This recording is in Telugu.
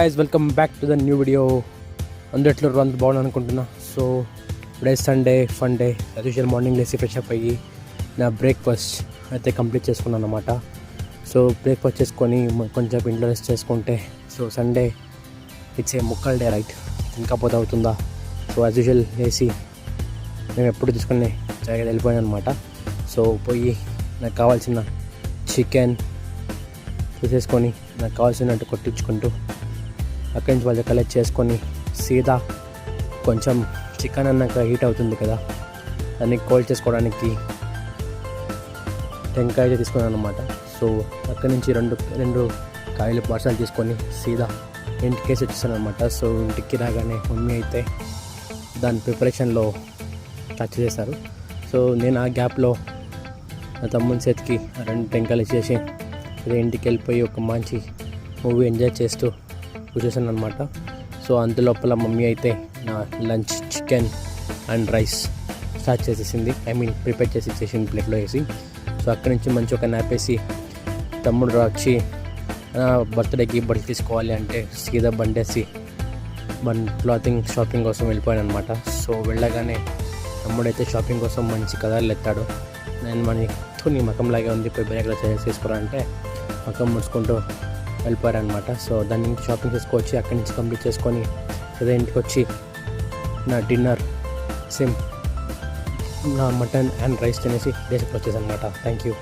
Guys welcome back to the new video. అందరిలో అందరూ బాగున్నాను అనుకుంటున్నా. So today Sunday fun day. As usual morning లేసి ఫ్రెష్ అప్ అయ్యి నా బ్రేక్ఫాస్ట్ అయితే కంప్లీట్ చేసుకున్నాను అనమాట. సో బ్రేక్ఫాస్ట్ చేసుకొని కొంచెం ఇంట్లో రెస్ట్ చేసుకుంటే సో సండే ఇట్స్ ఏ ముక్కల్ డే రైట్. ఇంకా పోతే అవుతుందా. సో యాజ్ యూజువల్ లేసి మేము ఎప్పుడు తీసుకుని జాగ్రత్త వెళ్ళిపోయాను అనమాట. సో పోయి నాకు కావాల్సిన చికెన్ తీసేసుకొని నాకు కావాల్సినట్టు కొట్టించుకుంటూ అక్కడి నుంచి వాళ్ళు కలెక్ట్ చేసుకొని సీదా కొంచెం చికెన్ అన్నాక హీట్ అవుతుంది కదా, దాన్ని కోల్డ్ చేసుకోవడానికి టెంకాయ అయితే తీసుకున్నాను అనమాట. సో అక్కడి నుంచి రెండు కాయలు పార్సల్ తీసుకొని సీదా ఇంటికేసి వచ్చేసాను అనమాట. సో ఇంటికి రాగానే మమ్మీ అయితే దాని ప్రిపరేషన్లో టచ్ చేశారు. సో నేను ఆ గ్యాప్లో నా తమ్ముని చేతికి 2 టెంకాయలు ఇచ్చేసి ఇంటికి వెళ్ళిపోయి ఒక మంచి మూవీ ఎంజాయ్ చేస్తూ కూర్చేసాను అనమాట. సో అందులోపల మమ్మీ అయితే నా lunch chicken and rice start చేసేసింది. ప్రిపేర్ చేసి ఇచ్చేసింది ప్లేట్లో వేసి. సో అక్కడి నుంచి మంచి ఒక నాప్ వేసి తమ్ముడు వచ్చి బర్త్డేకి బట్టలు తీసుకోవాలి అంటే సీదా బండేసి క్లాతింగ్ షాపింగ్ కోసం వెళ్ళిపోయాను అనమాట. సో వెళ్ళగానే తమ్ముడైతే షాపింగ్ కోసం మంచి కలర్లు ఎత్తాడు. నేను నీ మకంలాగే ఉంది, పోయి బ్యాగ్లో తీసుకురా అంటే మకం ముడుచుకుంటూ వెళ్ళిపోయారనమాట. సో దాన్ని షాపింగ్ చేసుకోవచ్చి అక్కడి నుంచి కంప్లీట్ చేసుకొని అదే ఇంటికి వచ్చి నా డిన్నర్ నా మటన్ అండ్ రైస్ తినేసి దేశకు వచ్చేసాను అనమాట. Thank you.